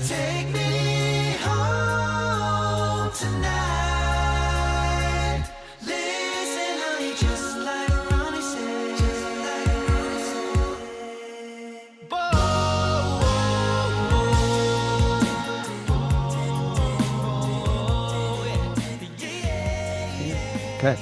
Take me home tonight. Listen, honey, just like Ronnie said. Just like Ronnie said. Okay.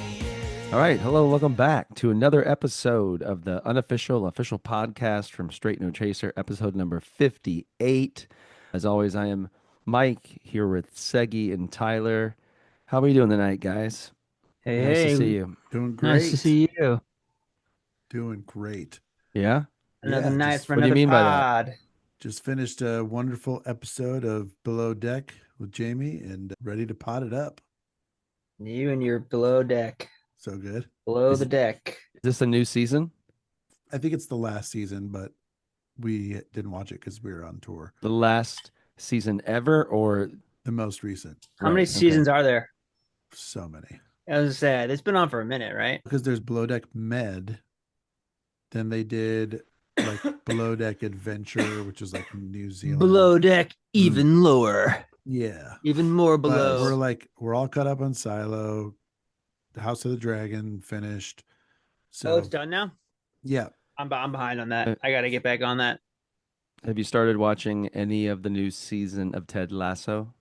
All right. Hello. Welcome back to another episode of the Unofficial Official Podcast from Straight No Chaser, episode number 58. As always, I am Mike here with Seggie and Tyler. How are you doing tonight, guys? Hey, Nice hey. to see you. Doing great. Nice to see you. Doing great. Yeah? Another Yeah, night just- for what do you another mean by that? pod. Just finished a wonderful episode of Below Deck with Jamie and ready to pot it up. You and your below deck. So good. Below Is the it- deck. Is this a new season? I think it's the last season, but we didn't watch it because we were on tour. The last season ever or The most recent. How many Right, okay. seasons are there? So many. I was sad. It's been on for a minute, right? Because there's Below Deck Med. Then they did like Below Deck Adventure, which is like New Zealand. Below deck, even lower. Yeah. Even more But below. we're all caught up on Silo. The House of the Dragon finished. So Oh, it's done now? yeah. I'm behind on that. I got to get back on that. have you started watching any of the new season of Ted Lasso?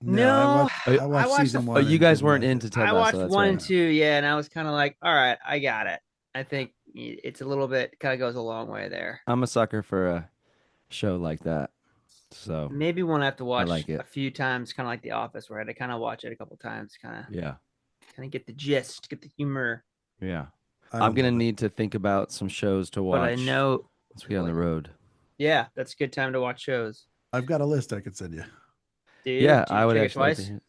No, I I watched watched season the- Oh, one. you and guys didn't weren't like it. into Ted I Lasso. watched that's one right. and two, yeah, and I was kind of like, all right, I got it. I think it's a little bit, kind of goes a long way there. I'm a sucker for a show like that. So, Maybe one I have to watch like it. a few times, kind of like The Office, where I had to kind of watch it a couple times, kind yeah. of get the gist, get the humor. Yeah. I I'm don't going to love it. need to think about some shows to watch But I know, once we get on the road. yeah, that's a good time to watch shows. I've got a list I could send you. Dude, Yeah, do you I would check it actually like to twice? hear-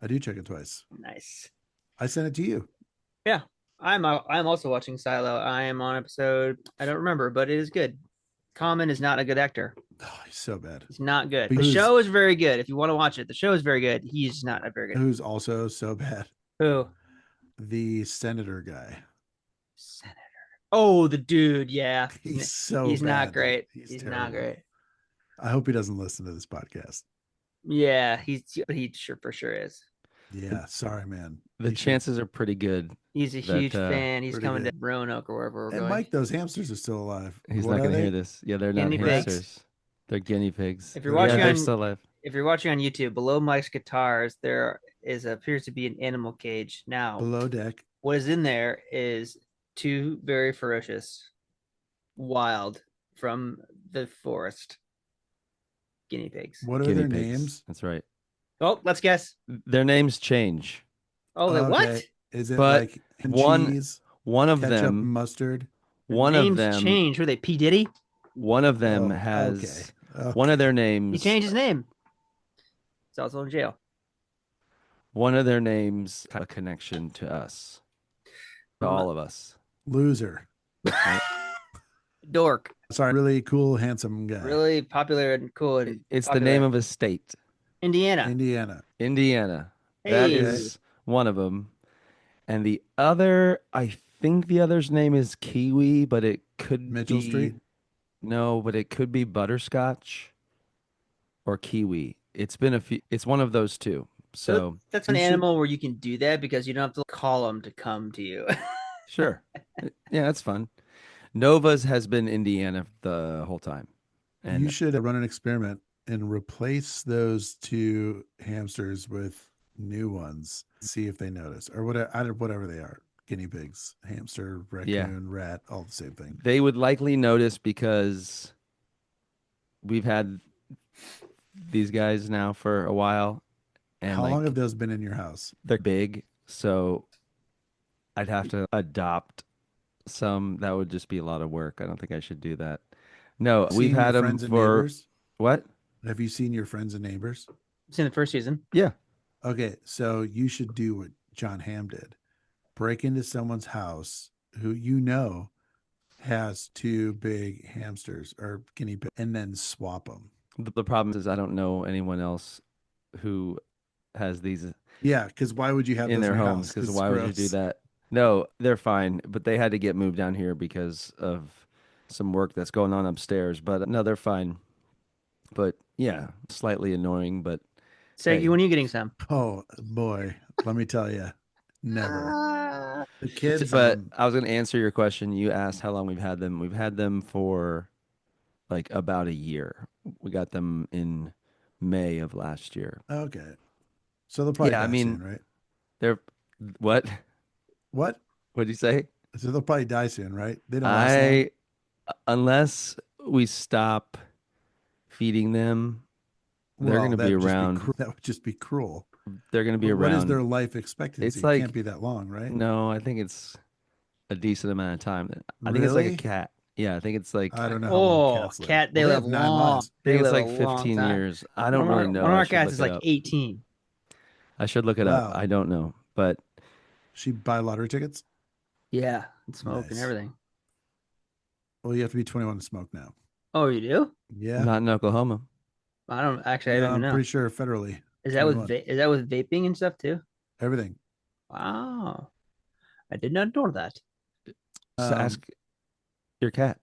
I do check it twice. Nice. I sent it to you. I'm also watching Silo. I am on episode, I don't remember, but it is good. Common is not a good actor. Oh, he's so bad. He's not good. The Who's- show is very good. If you want to watch it, the show is very good. He's not a very good. Who's also so bad? Who? The senator guy. Senator. Oh, the dude. Yeah. He's so He's not bad. great. He's not terrible. great. I hope he doesn't listen to this podcast. Yeah, he for sure is. Yeah, sorry, man. The You should- chances are pretty good. He's a That, huge fan. He's pretty coming good. to Roanoke or wherever we're And going. Mike, those hamsters are still alive. He's What not are going to they? hear this. Yeah, they're not Guinea pigs. hamsters. They're guinea pigs. If you're Yeah, watching they're on still alive. if you're watching on YouTube, below Mike's guitars, there appears to be an animal cage. Now, Below deck. what is in there is two very ferocious, wild from the forest guinea pigs. What are Guinea their pigs. names? That's right. Oh, let's guess. Their names change. Oh, the what? Okay. Is it But like and one- cheese, One of ketchup, them, mustard? one Names of them, change. Were they P Diddy? one of them Oh, has okay. one of their He names. changed his name. He's also in jail. One of their names have a connection to us, to all of us. Loser. Dork. Sorry, really cool, handsome guy. Really popular and cool. And It's the popular. name of a state, Indiana. Indiana. Indiana. That Hey. is one of them, and the other, I think the other's name is Kiwi, but it could Mitchell be Street? No, but it could be butterscotch or kiwi. It's been a few. It's one of those two. So That's an You should- animal where you can do that because you don't have to call them to come to you. sure, yeah, that's fun. Nova's has been Indiana the whole time, and You should run an experiment and replace those two hamsters with new ones. See if they notice, or whatever they are. Guinea pigs, hamster, raccoon, rat, all the same thing. they would likely notice because we've had these guys now for a while, and How like, long have those been in your house? they're big, so I'd have to adopt some. That would just be a lot of work. I don't think I should do that. No, we've Seen your had them friends and for neighbors? what? Have you seen your friends and neighbors? It's in the first season. Yeah. Okay, so you should do what John Hamm did. Break into someone's house who you know has two big hamsters or guinea pigs and then swap them. The problem is I don't know anyone else who has these Yeah, because why would you have in those their your homes. house? Because 'Cause why would you gross. do that? No, they're fine, but they had to get moved down here because of some work that's going on upstairs. But no, they're fine. But yeah, slightly annoying, but Seggie, hey. when are you getting some? Oh boy, let me tell you, never. Ah. The kids, But I was going to answer your question. You asked how long we've had them. We've had them for like about a year. We got them in May of last year. okay, so they'll probably Yeah, I die mean, soon, right? they're what? What? What'd you say? So they'll probably die soon, right? They don't last long. I unless we stop feeding them, they're going Well, to be that would just be around. that would just be cruel. They're going to be What is around. their life expectancy? It's It can't like be that long, right? no, I think it's a decent amount of time. I think it's like a Really? cat. Yeah, I think it's like I don't know how long Oh, cats live. cat, Well, they they live have 9 long. lives. I They think it's live a like long 15 time. years. I don't really know. One of I our should cats look is it like up. 18. I should look it up. Wow. I don't know, but She buy lottery tickets? Yeah, and smoke and Nice. everything. Well, you have to be 21 to smoke now. Oh, you do? Yeah. not in Oklahoma. I don't actually. I No, don't even I'm know. pretty sure federally. Is that with 21. is that with vaping and stuff too? Everything. Wow, I did not know that. So Um, ask your cat.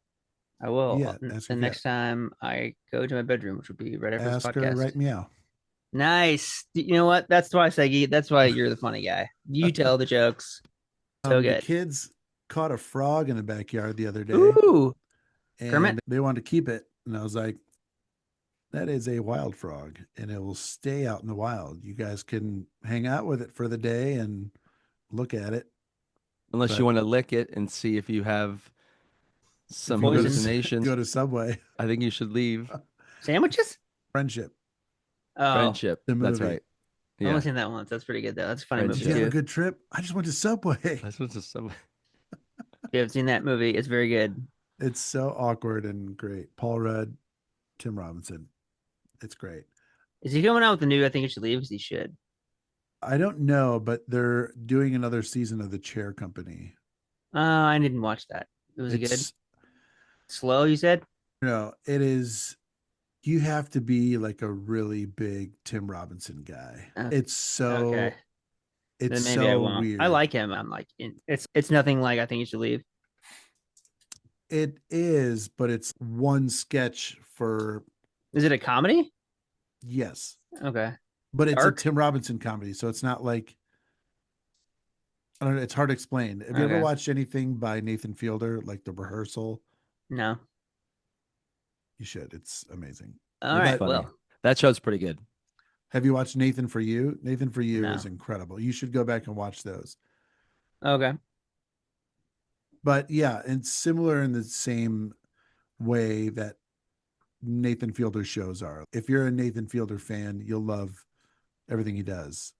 I will Yeah, ask the your next time I go to my bedroom, which will be right after this ask her podcast. right meow. Nice. You know what? That's why, Seggy. That's why you're the funny guy. You tell the jokes. So The good. kids caught a frog in the backyard the other day Ooh, Kermit. and they wanted to keep it. And I was like, that is a wild frog and it will stay out in the wild. You guys can hang out with it for the day and look at it. Unless But you want to lick it and see if you have some if you Poisons. go hallucinations, to Subway, I think you should leave. Sandwiches? Friendship, Oh, Friendship. the That's movie. right. I've Yeah. only seen that once. That's pretty good though. That's a funny movie Did you have a too. good trip? I just went to Subway. That's what's some. If you haven't seen that movie, it's very good. It's so awkward and great. Paul Rudd, Tim Robinson. It's great. Is he coming out with the new? I think he should leave because he should. I don't know, but they're doing another season of The Chair Company. I didn't watch that. It was good. It's Slow, you said? it is you have to be like a really big Tim Robinson guy. Okay. It's so Okay. it's Then maybe I so won't. weird. I like him. I'm like, it's nothing like I think you should leave. It is, but it's one sketch for Is it a comedy? yes. Okay. But it's Dark? a Tim Robinson comedy, so it's not like I don't know, it's hard to explain. Have you ever Okay. watched anything by Nathan Fielder, like The Rehearsal? No. You should. It's amazing. All Well, right. that- funny. Well, That show's pretty good. Have you watched Nathan for You? Nathan for You No. is incredible. You should go back and watch those. okay. But yeah, and similar in the same way that Nathan Fielder shows are. If you're a Nathan Fielder fan, you'll love everything he does.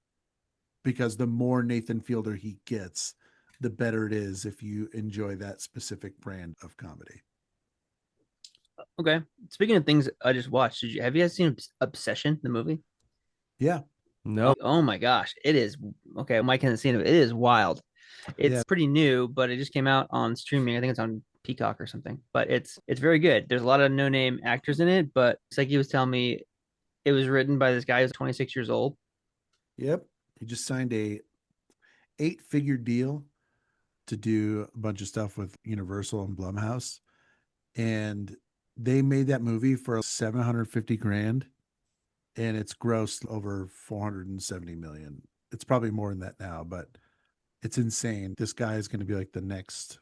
Because the more Nathan Fielder he gets, the better it is if you enjoy that specific brand of comedy. Okay. Speaking of things I just watched, have you guys seen Obsession, the movie? Yeah. No. Oh my gosh. It is okay. Mike hasn't seen it. It is wild. It's Yeah. pretty new, but it just came out on streaming. I think it's on Peacock or something. But it's very good. There's a lot of no-name actors in it, but it's like he was telling me it was written by this guy who's 26 years old. Yep. He just signed a 8-figure deal to do a bunch of stuff with Universal and Blumhouse. And they made that movie for 750 grand and it's grossed over 470 million. It's probably more than that now, but it's insane. This guy is going to be like the next.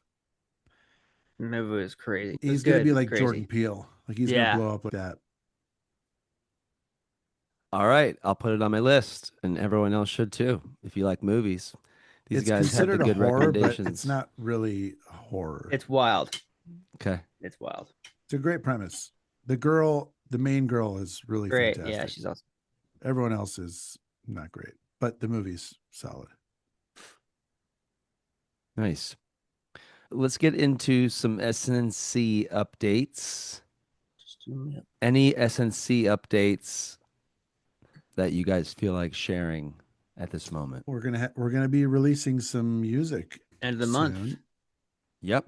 The movie was crazy. It was He's going to good, be like crazy. Jordan Peele. Like he's Yeah. going to blow up like that. All right, I'll put it on my list, and everyone else should too. If you like movies, these It's guys have the considered a good horror, but recommendations. it's not really horror. It's wild. Okay. It's wild. It's a great premise. The main girl is really Great. fantastic. Yeah, she's awesome. Everyone else is not great, but the movie's solid. Nice. Let's get into some SNC updates. Any SNC updates that you guys feel like sharing at this moment? We're gonna be releasing some music End of the month. soon. Yep.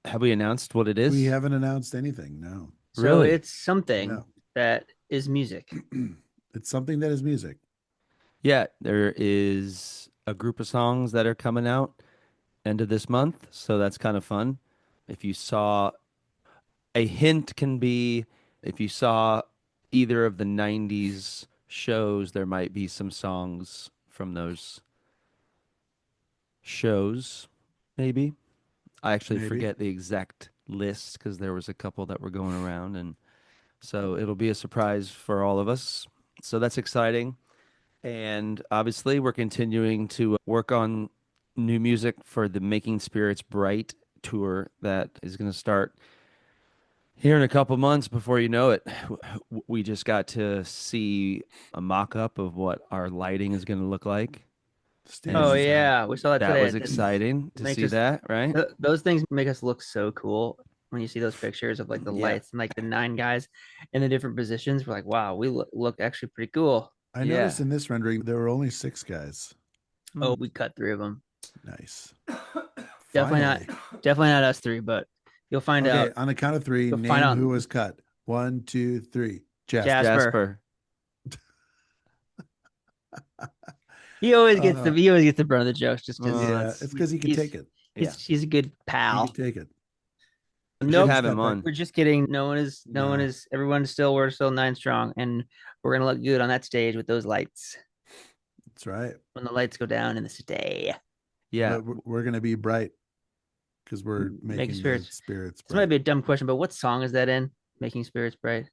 Have we announced what it is? We haven't announced anything. No, So Really? it's something No. that is music. It's something that is music. Yeah, there is a group of songs that are coming out end of this month, so that's kind of fun. If you saw a hint can be if you saw either of the 90s shows, there might be some songs from those shows, maybe. I actually Maybe. forget the exact list because there was a couple that were going around, and so it'll be a surprise for all of us. So that's exciting. And obviously, we're continuing to work on new music for the Making Spirits Bright tour that is going to start here in a couple months. Before you know it, we just got to see a mock-up of what our lighting is going to look like. Oh And yeah, we saw that that today. was exciting to makes see us- that, right? Those things make us look so cool when you see those pictures of like the Yeah. lights and like the 9 guys in the different positions. We're like, wow, we look actually pretty cool. I Yeah. noticed in this rendering there were only 6 guys. Oh, we cut 3 of them. Nice. Definitely not us 3, but you'll find Okay, out. on the count of 3, You'll find name out. who was cut. 1, 2, 3. Jasper. Jasper. He always gets the brunt of the jokes just because. Yeah, it's because he can take it. He's a good He pal. can take it. We should Nope. have him on. We're just kidding. We're still 9 strong, and we're gonna look good on that stage with those lights That's right. when the lights go down in the city. Yeah. But we're going to be bright because we're making spirits. the spirits This might bright. be a dumb question, but what song is that in? Making Spirits Bright.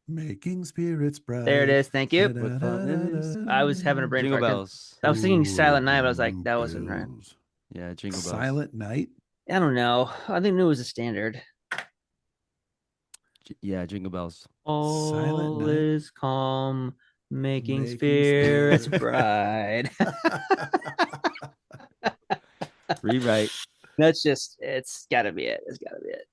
Making spirits bright. There it is. Thank you. Da-da-da-da-da. I was having a brain Jingle fart 'cause bells. I was singing Ooh, Silent Night, but I was like, that jingle wasn't right. bells. Yeah, jingle bells. Silent Night? I don't know. I think it was a standard. Yeah, jingle bells. All Night. is calm, making Making spirits spirits- bright. Rewrite. That's just, it's gotta be it. It's gotta be it.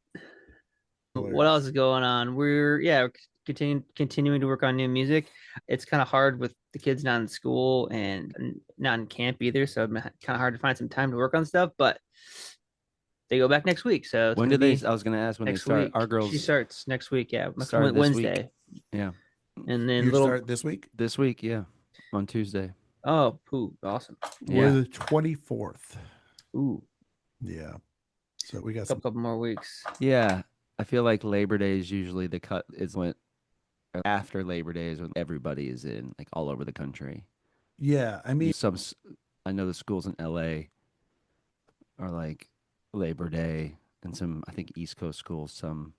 What else is going on? We're continuing to work on new music. It's kind of hard with the kids not in school and not in camp either, so it's kind of hard to find some time to work on stuff. But they go back next week. So When do they? I was going to ask when they next start. week. Our girls She starts next week. Yeah, started this week. Wednesday. Yeah, And then You little. start this week? this week. Yeah, on Tuesday. Oh, awesome. We're Yeah. the 24th. Ooh, Yeah. So we got a some. couple more weeks. Yeah, I feel like Labor Day is usually the cut. Is when after Labor Day is when everybody is in, like all over the country. Yeah. I mean, I know the schools in LA are like Labor Day, and some I think East Coast schools some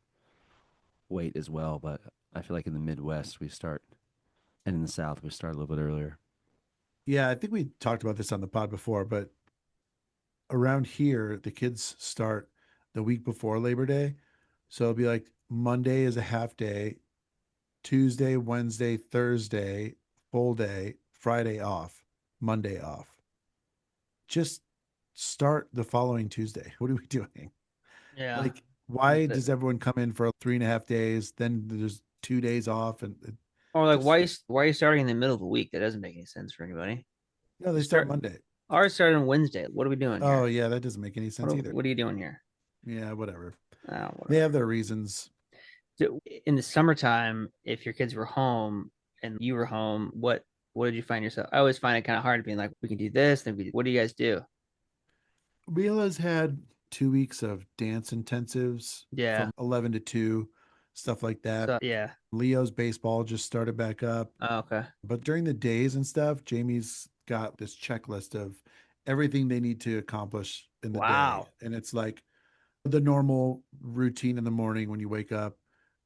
wait as well. But I feel like in the Midwest we start, and in the South we start a little bit earlier. yeah, I think we talked about this on the pod before, but around here, the kids start the week before Labor Day. So it'll be like Monday is a half day, Tuesday, Wednesday, Thursday, full day, Friday off, Monday off. Just start the following Tuesday. What are we doing? Yeah. Like, why That's it. does everyone come in for 3.5 days? Then there's 2 days off, and Or like, just- why are you starting in the middle of the week? That doesn't make any sense for anybody. no, they Start- start Monday. Ours started on Wednesday. What are we doing? Oh Here? yeah, that doesn't make any sense either. What are you doing here? Yeah, whatever. Oh, whatever. They have their reasons. So, in the summertime, if your kids were home and you were home, what did you find yourself? I always find it kind of hard being like, we can do this. What do you guys do? Rila's had 2 weeks of dance intensives Yeah. from 11 to 2, stuff like that. So, yeah. Leo's baseball just started back up. Oh, okay. But during the days and stuff, Jamie's got this checklist of everything they need to accomplish in the Wow. day. And it's like the normal routine in the morning when you wake up,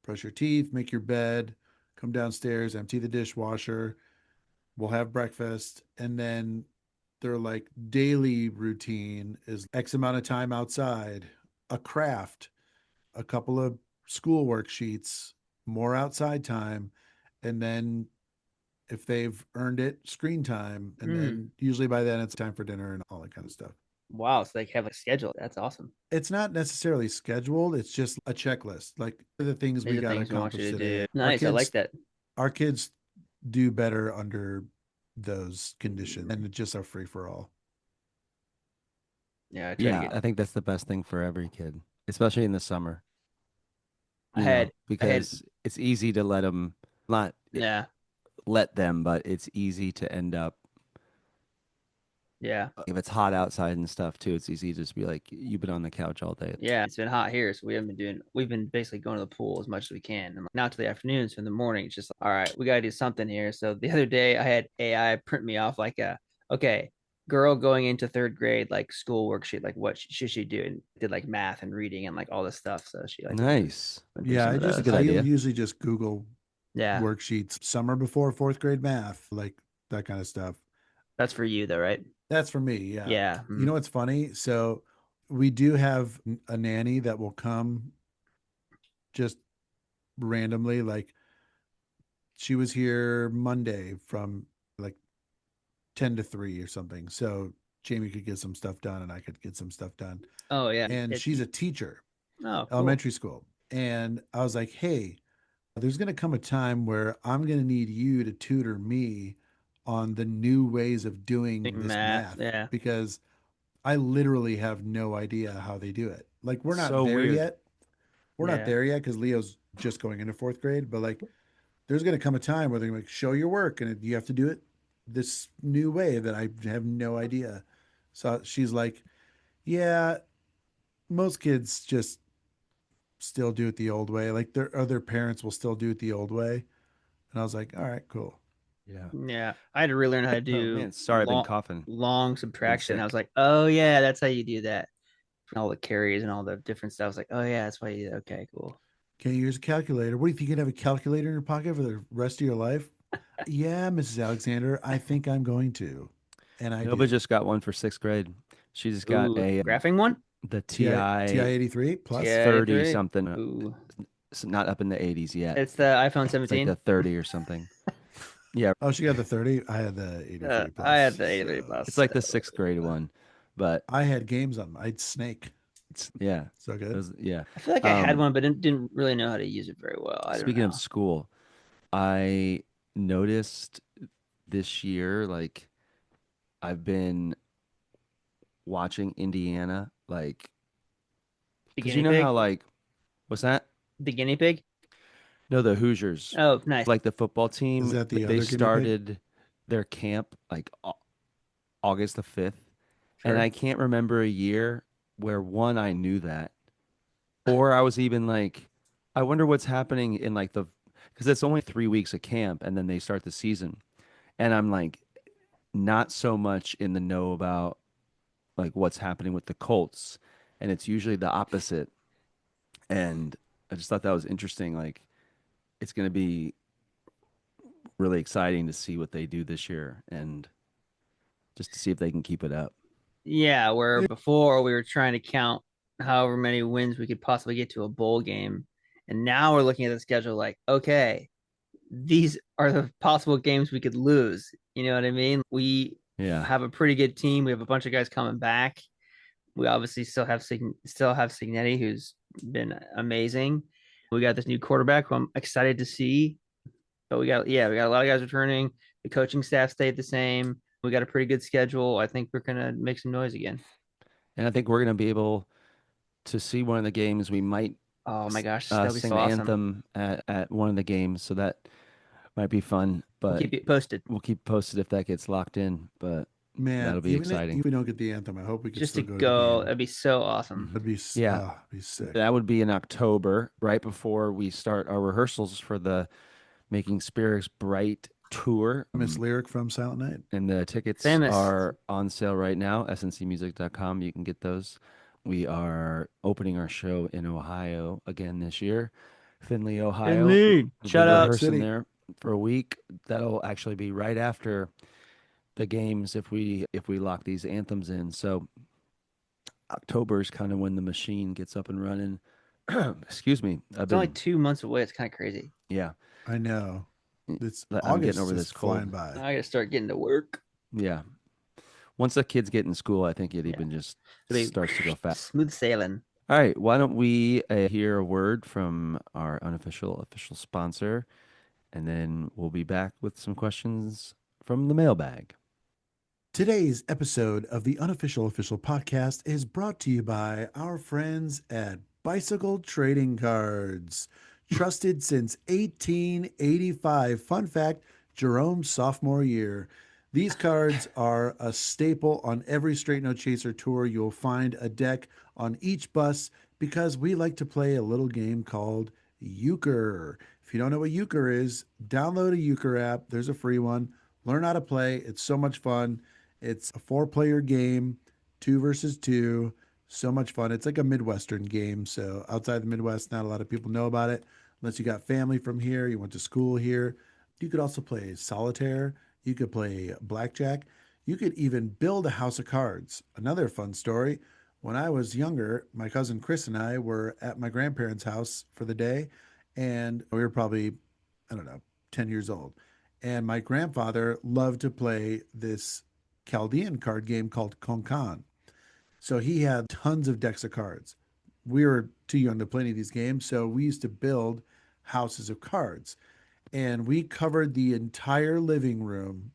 brush your teeth, make your bed, come downstairs, empty the dishwasher, we'll have breakfast. And then their like daily routine is X amount of time outside, a craft, a couple of school worksheets, more outside time, and then if they've earned it, screen time. And then usually by then it's time for dinner and all that kind of stuff. Wow. So they have a schedule. That's awesome. It's not necessarily scheduled, it's just a checklist. Like the things we These are got to things we want accomplish you to today. do. Nice. I like that. Our kids do better under those conditions, and it's just a free for all. Yeah. I try to Yeah, get- I think that's the best thing for every kid, especially in the summer. I you know, had- because it's easy to let them not yeah. let them, but it's easy to end up Yeah. If it's hot outside and stuff too, it's easy to just be like, you've been on the couch all day. Yeah, it's been hot here, so we've been basically going to the pool as much as we can. And not to the afternoon, so in the morning, it's just like, all right, we gotta do something here. So the other day I had AI print me off like okay, girl going into third grade, like school worksheet, like what should she do? And did like math and reading and like all this stuff. So she like Nice. went through Yeah, some I of just those. good I idea. usually just Google Yeah, worksheets summer before fourth grade math, like that kind of stuff. that's for you though, right? That's for me. Yeah. Yeah. You know what's funny? So we do have a nanny that will come just randomly. Like she was here Monday from like 10 to 3 or something. So Jamie could get some stuff done and I could get some stuff done. Oh yeah. And she's a teacher, oh cool. elementary school. And I was like, hey, there's going to come a time where I'm going to need you to tutor me on the new ways of doing this math. Yeah. Because I literally have no idea how they do it. Like we're not So there weird. yet. We're Yeah. not there yet because Leo's just going into fourth grade. But like, there's going to come a time where they're going to show your work and you have to do it this new way that I have no idea. So she's like, yeah, most kids just still do it the old way. Like their other parents will still do it the old way. And I was like, all right, cool. Yeah. Yeah, I had to relearn how to Oh do man, sorry, I've been long, coughing. long subtraction. I sick. was like, oh yeah, that's how you do that. All the carries and all the different stuff. I was like, oh yeah, that's why you. Okay, cool. Okay, here's a calculator. What do you think you can have a calculator in your pocket for the rest of your life? Yeah, Mrs. Alexander, I think I'm going to. And I Nova do. just got one for 6th grade. She just got Ooh, a graphing one. the TI TI 83 plus. Yeah. 30 83. something. Ooh, It's not up in the 80s yet. it's the iPhone It's like 17. the 30 or something. Yeah, Oh, she got the 30. I had the 83 plus. I had the 83 so plus. it's like the 6th grade one, but I had games on. I'd Snake. yeah, So it good. was, yeah. I feel like I had Um, one, but didn't really know how to use it very well. I don't Speaking know. of school, I noticed this year, like I've been watching Indiana, like The because you guinea know pig. how like what's that? The guinea pig. No, the Hoosiers, Oh, nice. like the football Is team, that the they other guinea pig? started their camp like August the 5th, and Sure. I can't remember a year where one I knew that, or I was even like, I wonder what's happening in like the because it's only 3 weeks of camp and then they start the season, and I'm like not so much in the know about like what's happening with the Colts, and it's usually the opposite. And I just thought that was interesting. Like it's going to be really exciting to see what they do this year and just to see if they can keep it up. Yeah, where before we were trying to count however many wins we could possibly get to a bowl game. And now we're looking at the schedule like, okay, these are the possible games we could lose. You know what I mean? We Yeah. have a pretty good team. We have a bunch of guys coming back. We obviously still have Signetti, who's been amazing. We got this new quarterback who I'm excited to see. But we got a lot of guys returning. The coaching staff stayed the same. We got a pretty good schedule. I think we're gonna make some noise again. And I think we're going to be able to see one of the games. We might Oh my gosh, that'll be sing so the awesome. anthem at one of the games. So that might be fun, We'll but keep you posted. we'll keep posted if that gets locked in. But Man, that'll be exciting. If we don't get the anthem, I hope we can Just to still go to the go, game. that'd be so awesome. That'd be Yeah. be sick. That would be in October, right before we start our rehearsals for the Making Spirits Bright tour. Miss Lyric from Silent Night. And the tickets Famous. are on sale right now, sncmusic.com. You can get those. We are opening our show in Ohio again this year, Findlay, Ohio. Finley. We'll be Shout out. rehearsing City. there for a week. That'll actually be right after the games if we lock these anthems in. So October is kind of when the machine gets up and running. Excuse me. It's only 2 months away. It's kind of crazy. Yeah. I know. It's I'm August getting over is this cold. flying by. I gotta start getting to work. Yeah. Once the kids get in school, I think it even just It'll be starts to go fast. Smooth sailing. All right. Why don't we hear a word from our unofficial official sponsor, and then we'll be back with some questions from the mailbag. Today's episode of the Unofficial Official Podcast is brought to you by our friends at Bicycle Trading Cards. Trusted since 1885. Fun fact, Jerome's sophomore year. These cards are a staple on every Straight No Chaser tour. You'll find a deck on each bus because we like to play a little game called Euchre. If you don't know what Euchre is, download a Euchre app. There's a free one. Learn how to play. It's so much fun. It's a 4-player game, 2 versus 2. So much fun. It's like a Midwestern game. So outside the Midwest, not a lot of people know about it. Unless you got family from here, you went to school here. You could also play solitaire. You could play blackjack. You could even build a house of cards. Another fun story. When I was younger, my cousin Chris and I were at my grandparents' house for the day, and we were probably, I don't know, 10 years old. And my grandfather loved to play this Chaldean card game called Konkan. So he had tons of decks of cards. We were too young to play any of these games, so we used to build houses of cards. And we covered the entire living room,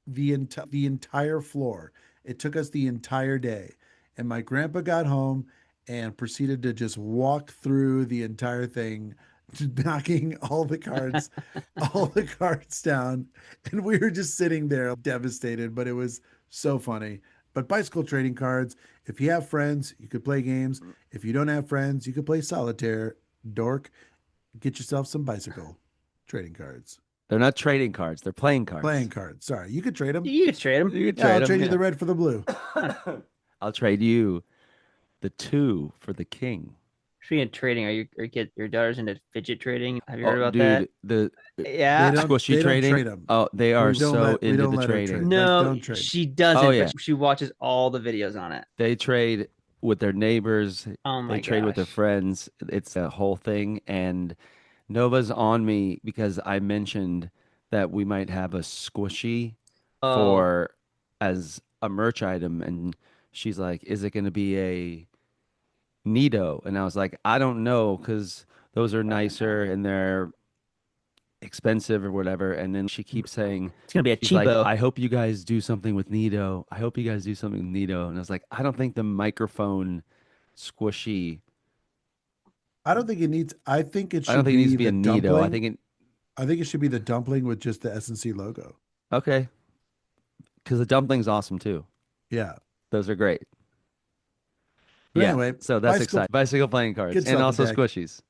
the entire floor. It took us the entire day. And my grandpa got home and proceeded to just walk through the entire thing, knocking all the cards down. And we were just sitting there devastated, but it was so funny. But bicycle trading cards, if you have friends, you could play games. If you don't have friends, you could play solitaire. Dork, get yourself some bicycle trading cards. They're not trading cards. They're playing cards. Playing cards. Sorry, you could trade them. You could trade them. You could Yeah, trade I'll them. trade you the red for the blue. I'll trade you the 2 for the king. Speaking of trading, are your daughters into fidget trading? Have you heard about dude, that? the Yeah. They don't- squishy they don't trading. trade 'em. Oh, they are We don't so let- we into don't the let her trading. trade. No, Don't trade. she doesn't. Oh, yeah. But she watches all the videos on it. They trade with their neighbors. Oh my They trade with their gosh. friends. It's a whole thing. And Nova's on me because I mentioned that we might have a squishy Oh. for as a merch item, and she's like, "Is it going to be a Nido?" And I was like, "I don't know because those are nicer and they're expensive or whatever." And then she keeps saying, It's gonna be a she's like, cheapo. "I hope you guys do something with Nido. I hope you guys do something with Nido." And I was like, "I don't think the microphone squishy. I don't think it needs. I think it should I don't think it needs to be the a Nido. dumpling. I think it should be the dumpling with just the S&C logo. Okay, because the dumpling's awesome too. Yeah. Those are great. But Yeah. anyway, So that's bicycle- exciting. Bicycle playing cards Get and yourself a also deck. squishies.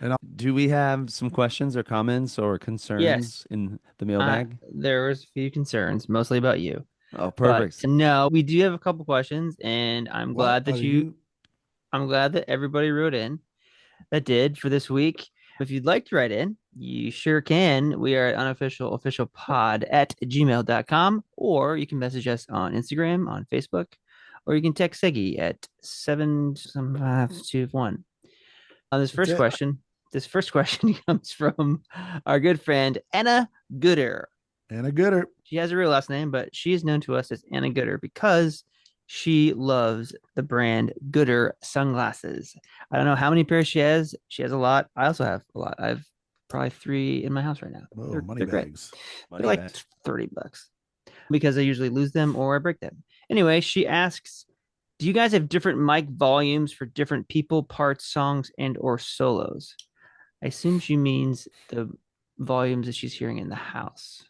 And I'll- Do we have some questions or comments or concerns Yes. in the mailbag? There was a few concerns, mostly about you. Oh, But perfect. no, we do have a couple questions, and I'm glad that I'm glad that everybody wrote in that did for this week. If you'd like to write in, you sure can. We are at unofficial official pod at gmail.com, or you can message us on Instagram, on Facebook, or you can text Seggie at 77521. This That's it. this first question comes from our good friend Anna Gooder. And a gooder. She has a real last name, but she is known to us as Anna Gooder because she loves the brand Gooder sunglasses. I don't know how many pairs she has. She has a lot. I also have a lot. I have probably 3 in my house right now. Whoa, They're money great. bags. They're like $30 because I usually lose them or I break them. Anyway, she asks, do you guys have different mic volumes for different people, parts, songs, and or solos? I assume she means the volumes that she's hearing in the house.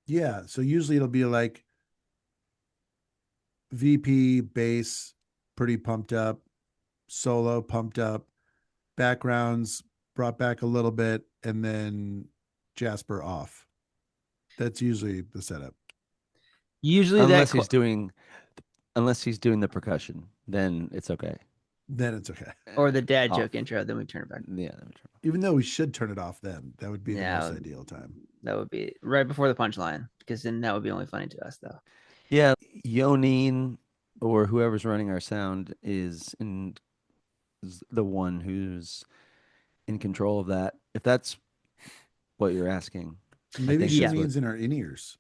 Yeah. So usually it'll be like VP, bass, pretty pumped up, solo, pumped up, backgrounds brought back a little bit, and then Jasper off. That's usually the setup. Usually unless that he's doing the percussion, then it's okay. Then it's okay. or the dad Off. joke intro, then we turn it back. Yeah, then we turn Even though we should turn it off then. That would be the Yeah. most ideal time. That would be right before the punchline, because then that would be only funny to us, though. Yeah, Yoneen or whoever's running our sound is the one who's in control of that. If that's what you're asking. Maybe think she that's means in our in-ears.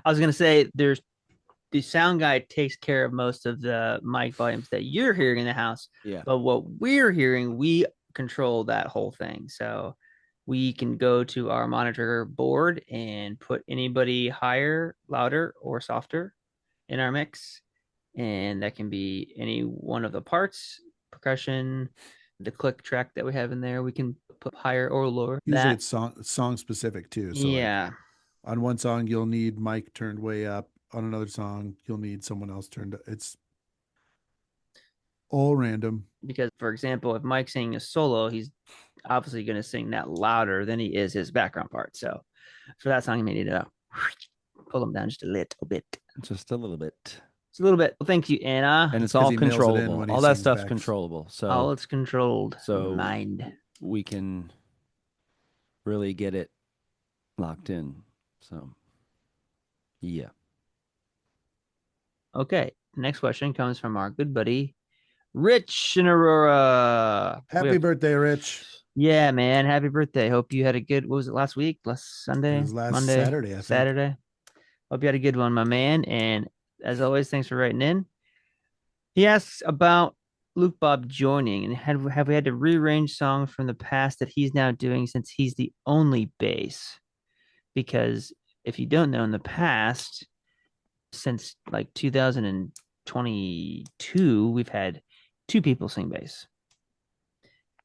I was gonna say the sound guy takes care of most of the mic volumes that you're hearing in the house, Yeah. but what we're hearing, we control that whole thing. So we can go to our monitor board and put anybody higher, louder, or softer in our mix. And that can be any one of the parts, percussion, the click track that we have in there. We can put higher or lower. Usually That, it's song specific too. So like yeah. On one song, you'll need Mike turned way up. On another song, you'll need someone else turned up. It's all random. Because, for example, if Mike's singing a solo, he's obviously going to sing that louder than he is his background part. So for that song, you may need to pull him down just a little bit. Just a little bit. It's a little bit. Well, thank you, Anna. And it's 'cause all he mails it in controllable. when he All that sings stuff's back. controllable. So All it's controlled. So- Mind. we can really get it locked in. So, yeah. Okay. Next question comes from our good buddy, Rich in Aurora. Happy birthday, Rich. Yeah, man. Happy birthday. Hope you had a good, what was it, last week? Last Sunday? It was last Monday? Saturday, I think. Saturday. Hope you had a good one, my man. And as always, thanks for writing in. He asks about Luke Bob joining and have we had to rearrange songs from the past that he's now doing since he's the only bass? Because if you don't know, in the past, since like 2022, we've had 2 people sing bass.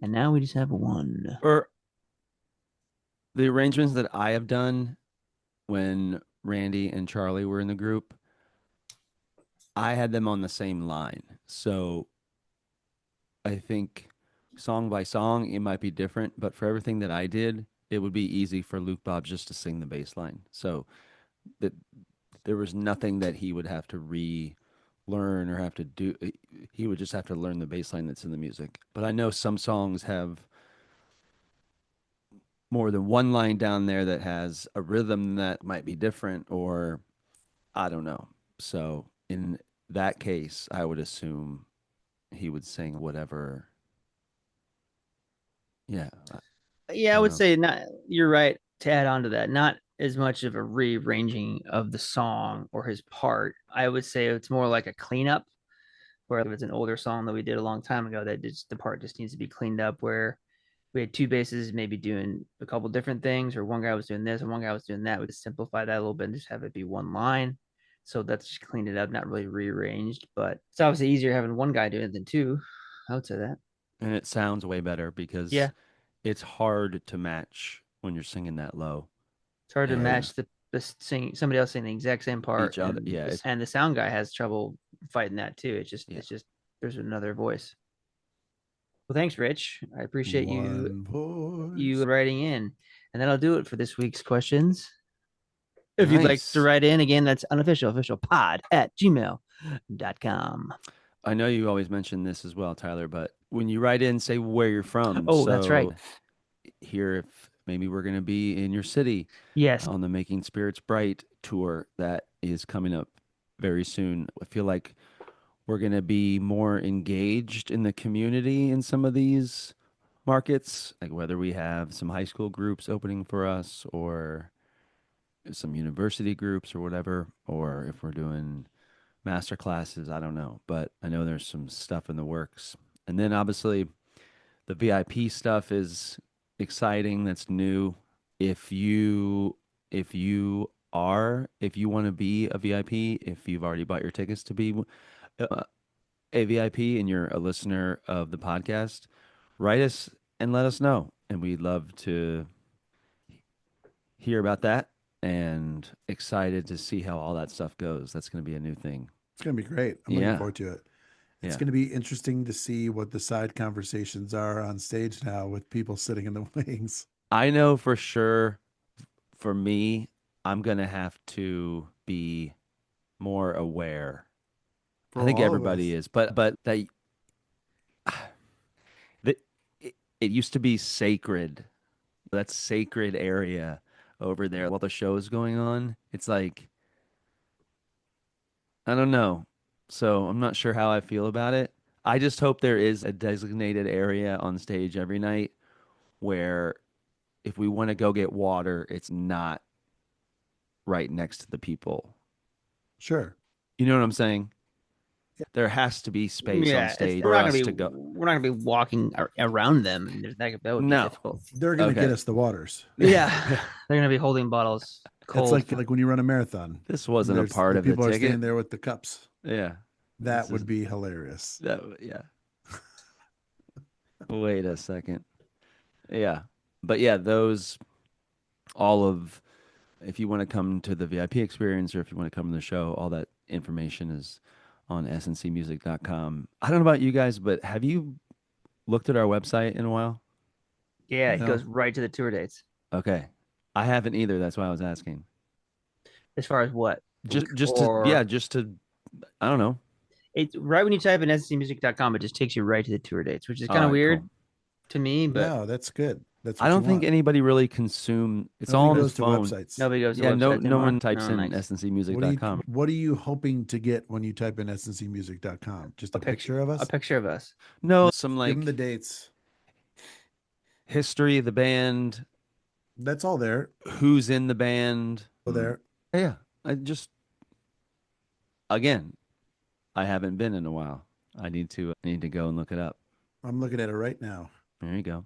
And now we just have 1. Or the arrangements that I have done when Randy and Charlie were in the group, I had them on the same line. So I think song by song, it might be different, but for everything that I did, it would be easy for Luke Bob just to sing the bass line. So that there was nothing that he would have to relearn or have to do. He would just have to learn the bass line that's in the music. But I know some songs have more than one line down there that has a rhythm that might be different, or I don't know. So in that case, I would assume he would sing whatever. Yeah. Yeah, I don't would know. say not. You're right to add on to that. Not as much of a rearranging of the song or his part. I would say it's more like a cleanup, where if it's an older song that we did a long time ago, that just the part just needs to be cleaned up. Where we had 2 basses maybe doing a couple different things, or one guy was doing this and one guy was doing that. We just simplify that a little bit and just have it be one line. So that's just cleaned it up, not really rearranged. But it's obviously easier having one guy doing it than 2. I would say that. And it sounds way better because Yeah. it's hard to match when you're singing that low. It's hard to Yeah. match the singing somebody else singing the exact same part. Each other, and yeah, the, and the sound guy has trouble fighting that too. It's just Yeah. there's another voice. Well, thanks, Rich. I appreciate One voice. you writing in, and that'll do it for this week's questions. If you'd like Nice. to write in again, that's unofficialofficialpod@gmail.com. I know you always mention this as well, Tyler, but when you write in, say where you're from. Oh, that's right. Here, if maybe we're going to be in your city Yes. on the Making Spirits Bright tour that is coming up very soon. I feel like we're going to be more engaged in the community in some of these markets, like whether we have some high school groups opening for us or some university groups or whatever, or if we're doing master classes, I don't know, but I know there's some stuff in the works. And then obviously the VIP stuff is exciting. That's new. If you want to be a VIP, if you've already bought your tickets to be a VIP and you're a listener of the podcast, write us and let us know. And we'd love to hear about that and excited to see how all that stuff goes. That's going to be a new thing. It's going to be great. I'm Yeah. looking forward to it. It's Yeah. going to be interesting to see what the side conversations are on stage now with people sitting in the wings. I know for sure for me, I'm going to have to be more aware. For I think all of everybody us. is, but that it used to be sacred. That sacred area over there while the show is going on. It's like, I don't know. So I'm not sure how I feel about it. I just hope there is a designated area on stage every night where if we want to go get water, it's not right next to the people. Sure. You know what I'm saying? Yeah. There has to be space Yeah, on it's- stage we're for not us gonna to be go. we're not gonna be walking around them. That would be No. difficult. They're going to Okay. get us the waters. Yeah, they're gonna be holding bottles cold. It's like when you run a marathon. This wasn't a There's- part the of the people are ticket. standing there with the cups. Yeah. That This would is- be hilarious. Yeah. Wait a second. Yeah. But yeah, all of if you want to come to the VIP experience or if you want to come to the show, all that information is on sncmusic.com. I don't know about you guys, but have you looked at our website in a while? Yeah, it No. goes right to the tour dates. Okay. I haven't either. That's why I was asking. As far as what? Just Or- to I don't know. It's right when you type in sncmusic.com, it just takes you right to the tour dates, which is kind All of right, weird cool. to me, but No, that's good. That's what I don't you think want. anybody really consume. It's Nobody all on goes his to phone. websites. nobody goes to Yeah, no websites anymore. one types No, in nice. sncmusic.com. What are you hoping to get when you type in sncmusic.com? Just a picture of us? A picture of us. No, some Give like them the dates. history of the band, That's all there. who's in the band. All there. Yeah, I just again, I haven't been in a while. I need to go and look it up. I'm looking at it right now. There you go.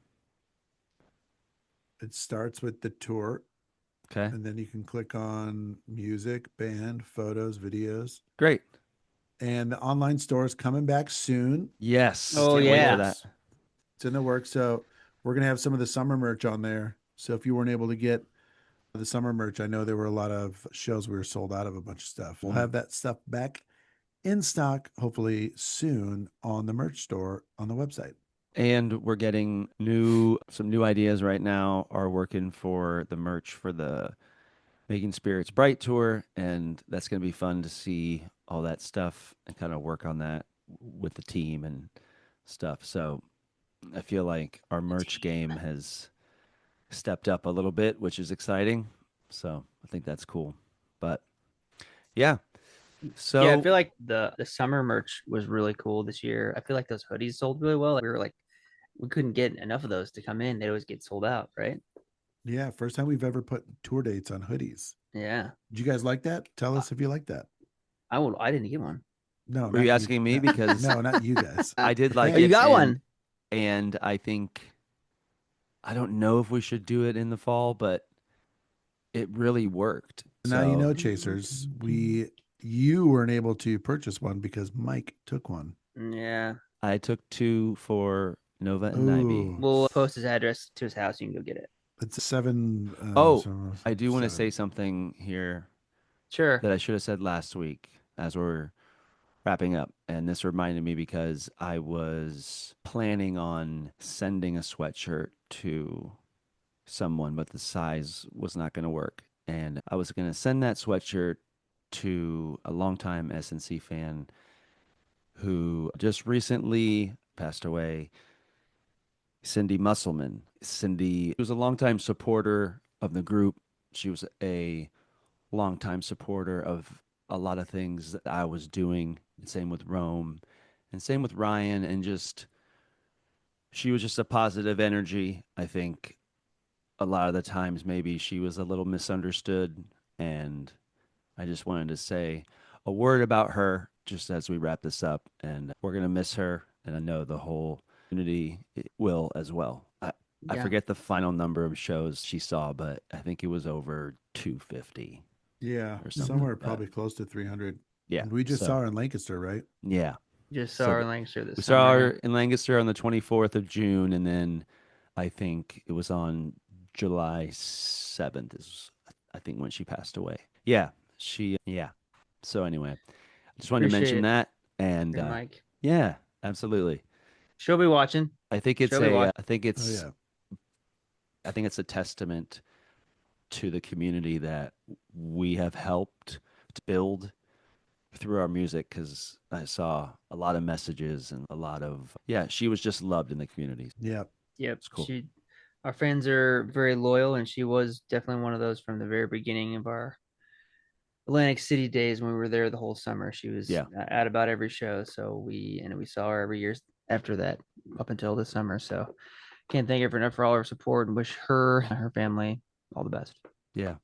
It starts with the tour, Okay, and then you can click on music, band, photos, videos. great. And the online store is coming back soon. Yes. Oh, Can't wait yeah. for that. It's in the works. So we're going to have some of the summer merch on there. So if you weren't able to get the summer merch, I know there were a lot of shows we were sold out of a bunch of stuff. We'll have that stuff back in stock, hopefully soon, on the merch store on the website. And we're getting some new ideas right now. Are working for the merch for the Making Spirits Bright tour, and that's going to be fun to see all that stuff and kind of work on that with the team and stuff. So I feel like our merch game has stepped up a little bit, which is exciting. So I think that's cool. But yeah. So Yeah, I feel like the summer merch was really cool this year. I feel like those hoodies sold really well. We couldn't get enough of those to come in. They always get sold out, right? Yeah, first time we've ever put tour dates on hoodies. Yeah. Did you guys like that? Tell us if you like that. I didn't get one. No, Were you asking me? Because no, not you guys. I did like Oh, it. you got one. And I think I don't know if we should do it in the fall, but it really worked. Now So- you know, Chasers, you weren't able to purchase one because Mike took one. Yeah. I took 2 for Nova and Ivy. Ooh. We'll post his address to his house. You can go get it. It's 7. I do want to 7. say something here Sure. that I should have said last week as we're wrapping up. And this reminded me because I was planning on sending a sweatshirt to someone, but the size was not going to work. And I was going to send that sweatshirt to a longtime SNC fan who just recently passed away, Cindy Musselman. Cindy was a longtime supporter of the group. She was a longtime supporter of a lot of things that I was doing. Same with Rome and same with Ryan. And she was just a positive energy. I think a lot of the times maybe she was a little misunderstood. And I just wanted to say a word about her just as we wrap this up. And we're going to miss her. And I know the whole community will as well. I forget the final number of shows she saw, but I think it was over 250. Yeah, or something somewhere like that. probably close to 300. Yeah. And we just so- saw her in Lancaster, right? Yeah. Just So saw her in Lancaster this We summer. saw her in Lancaster on the 24th of June, and then I think it was on July 7th is I think when she passed away. Yeah. So anyway, I just wanted to Appreciate mention it. that. And Here, Mike. yeah, absolutely. She'll be watching. I think it's Shall we watch? I think Oh, it's yeah. I think it's a testament to the community that we have helped to build through our music, because I saw a lot of messages and a lot of she was just loved in the community. Yeah. Yep. It's cool. Our fans are very loyal, and she was definitely one of those from the very beginning of our Atlantic City days when we were there the whole summer. She was at about every show. So we saw her every year after that up until this summer. So can't thank her enough for all her support and wish her and her family all the best. Yeah.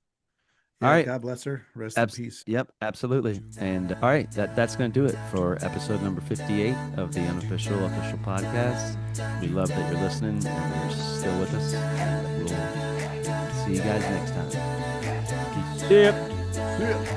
Yeah, All right. God bless her. Rest in peace. Yep, absolutely. And all right, that's going to do it for episode number 58 of the Unofficial Official Podcast. We love that you're listening and you're still with us. And we'll see you guys next time. Peace. Yep. Yeah.